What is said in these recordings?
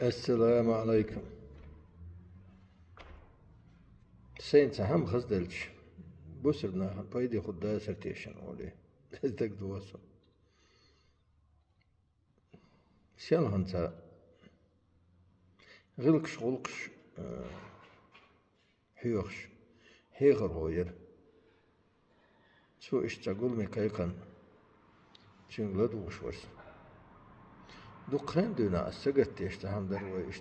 السلام عليكم. سينس هم خزدلش بوسرنا بايدي خدا سرتيشن ولي ازدك دواسو سيان هنتا غلقش حيوخش هيغر غوير سو اشتغل ميكايقن شنغلد وشورس دقران دونا السجت يشتهم دروي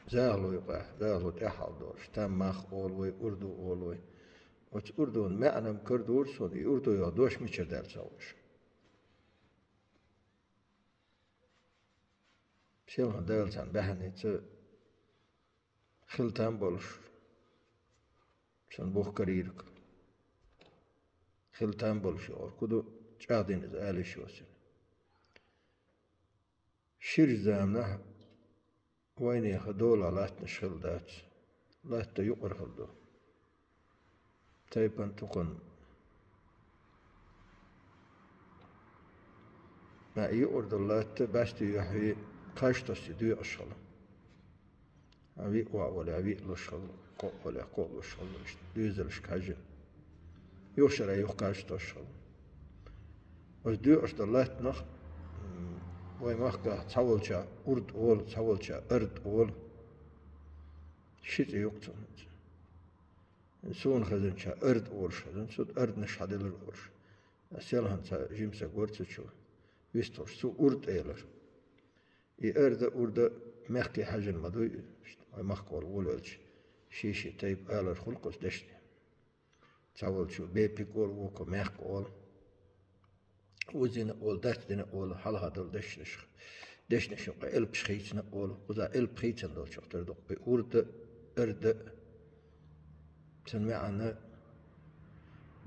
زالو يقع زالو تحال دورش تام ماخ أولوي أردو أولوي وش أردون معنى كردور صدي أردو يادوش ميشر دال سوش شيلها دال سان بحني ت خلتان بولش سان بوخ كريرك خلتان بولش اور كدو جادين إذا آلش وسن شير زامنه وين يخدولا لات نشخل دات لات يقر خلدو تايبان تقن ما يقر دلات باستي يحوي كاشتوسي دو أشخل أبي ولا أبي لشخل ولا قول لشخل دوزلش كاجن يوشرا يوكاشتو أشخل وش دو أشدلات نخ وي مخكا تاولشا أرد أول تاولشا أرد أول شيت يوكتون سون خزنشا أرد أول شزن سود أرد نشهدل الأورش أسيالهن تا جيمسا قورتشو ويستوش سو أرد إيلر أرد مخكي حاجن مدوي وي مخكول ولولش شيشي تايب آلر خلقوس دشني تاولشو بيبي قول ووكو مخ قول وزين أول دات دين أول حال هذا دشنش قا إلب شخيتنا أول وذا إلب خيتنا دول شختر دق أرد تنمعنا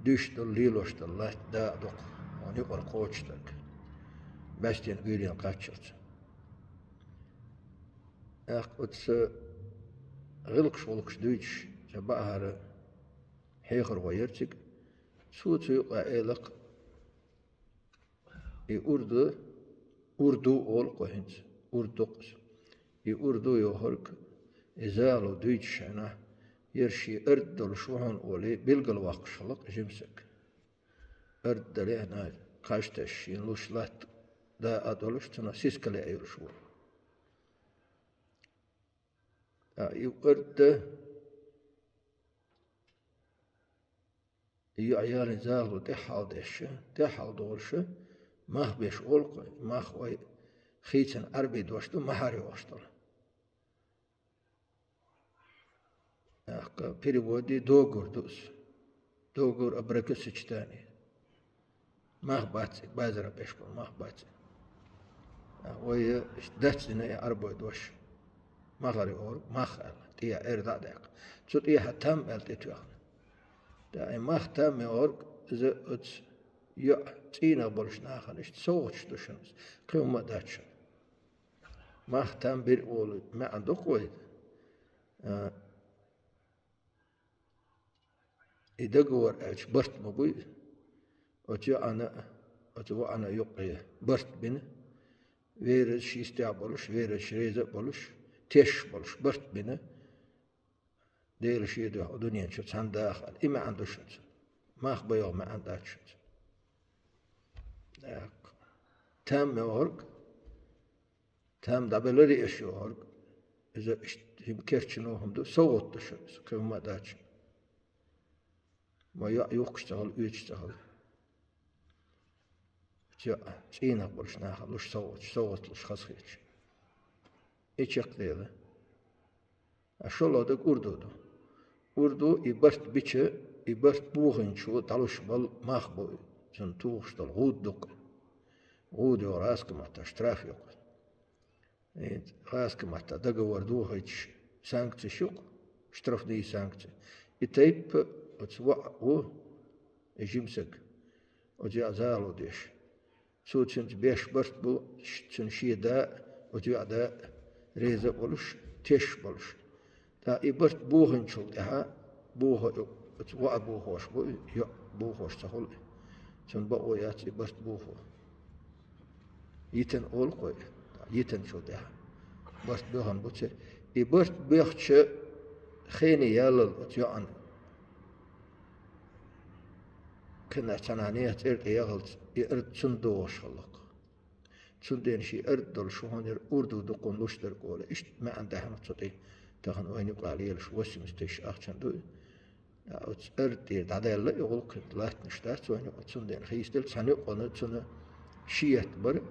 دوش دل ليلوش دل دا دق ونقر قوتشتك باستين قيلين قاتشت أتس غلقش غلقش دوش جباهر حيخر ويرتك سوت يقع إلق أردو أول قهنت أردقس أردو يهرك إزالو دوش أنا يرشي أرد دلشوهن أولي بلغل واقشلق جمسك أرد دليهنا قاشتش ينلوش لات دا أدولش تنا سيسكالي أيرشوه أرد عيال زالو تحال دورش ماه بيش أولق ماه وي خيتن أربي دوشتو مهاري واشتل بيريبودي دوغور دوغور أبركس تاني ماه باتسك بازر بيشكل ماه باتسك وي داتسنا أربي دوش مغاري أور مخال تيا إردا داك تسوت إيها تام ألتيتوخن دا مخ تام أور إذا أتس تينا بولش ناخنش تسوتش دوشنس كيوم داتشن مخ تام بير أول ما عندك ويد إدقور أج برت مبوي أتوا أنا يقي برت بين وير شيستيا بولش وير شريزة بولش تيش بولش برت بين ديل شيء ده دنيا شو تان داخل إما عنده شو ما خبيه ما عنده شو تام مورق تام دبلري إيش يورق إذا هم كيرشنوهم دو صوت شو كم داتش ما يقشتغل يشتغل جاء سينا برش ناخذ لش صوت لش خسخيش إيش يقدر أشلو ده أردو يبرت بيتش يبرت بوغن شو تلوش بال ماخبو جن توغش دل غود وراسك ما تشتراف يق راسك ما تدق وردو هيش سانكت شوق اشترف دي سانكت يتيب وتسوع يجمسك وجاء زالو ديش سو تشنت بيش برت بو تشنشي دا وجاء دا ريزة بولش تيش بولش تا يبرت بوهن شو ده بوه تسوع بوهوش بو يا بوهوش تقول شن بقوا يات يبرت بوه يتن أول قوي يتن شو ده برت بيهن بوتش برت بيختش خيني يالل أتيان كنا تنانية إرد يغلط يرد صندوق شلق صندين شي إرد دل شو هنر أردو دقون لشتر قولة إيش ما عنده هم تصدق تهن وين يقول عليه شو وسم استيش أخشن دو أرد هذا لا يقول كنت لا تنشتات وين يقول صندين خيستل سنة قلنا صندين شيء بر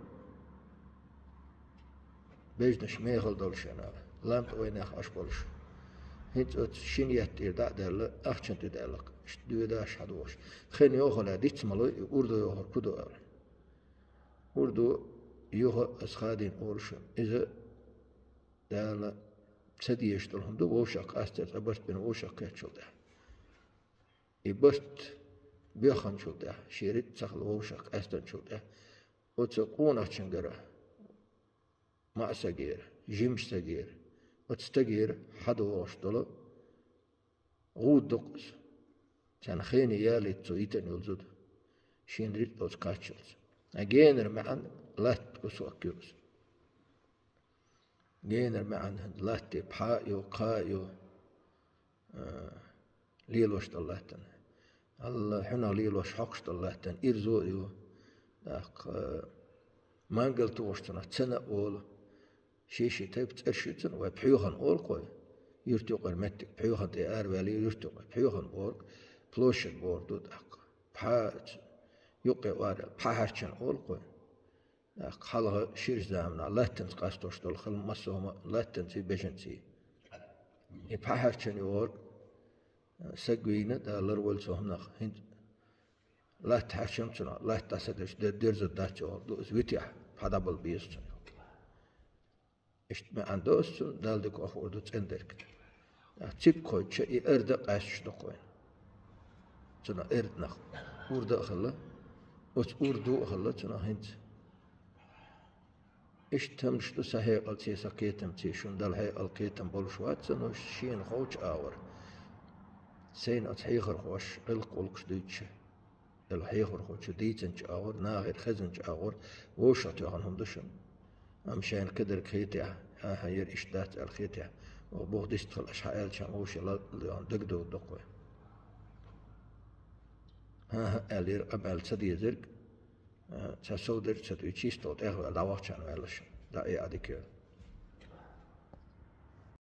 بيجنش ما يخل دل شنا لام وين أخش بولش هنت شنيت هذا لا أخشن تدلق دو داش حدوش خين يوخل هديت ملوي أردو يوخل كدو أردو يوخل أسخادين أورشم إذا دالا سديش تلهم دو وشق أستر أبرت بين وشق كاتشل ده يبرت بيخن شل ده شيرت سخل وشق أستر شل ده وتقون أشنجرة ما سجير جيمش سجير وتستجير حدوش دلا غود دقس كان خيني يالي تسويتن يلزد شين ريت بوز كاتشلز أجينر معن لات بسوا كيوز جينر معن لات بحايو قايو ليلوش دلاتن الله حنا ليلوش حقش دلاتن إرزوديو داك ما قلت وشتنا تسنة أول شيء تبت أرشتن وبحيوهن أول قوي يرتقى المتك بحيوهن تيار والي يرتقى بحيوهن أول بلوشن بوردو داك بحاج يقي وارد بحاجن أول قوي داك حالها شير زامنا لاتن قاستوش دول خل مسوما لاتن تي بجنتي بحاجن أول سجوينا دا لرول سوهنا هند لا تحشم تنا لا تسدش درز داتشو دو زويتيا هذا بالبيست إيش ما عندوش دالدك أفوردو تندرك تيب كوتش يرد قاش دقوين تنا إرد نخ أورد أخلا أردو أخلا تنا هند إيش تمشتو سهي قلتي سكيتم تيشون دال هي القيتم بولشوات تنا شين خوش آور سين أتحيخر خوش القولكش دوتش الحيخر خوش ديتنش آور ناغر خزنش آور ووشت يغنهم دشن أمشان كدر كيتيا هير إشتات الخيتيا وبوه ديستخل أشحال شان ووش لان دقدو دقوي ها ألير أبعل سدي زرق تسودر تسدوي تشيستو تأخو الدواق شان ويلشن دا إيه أديكيو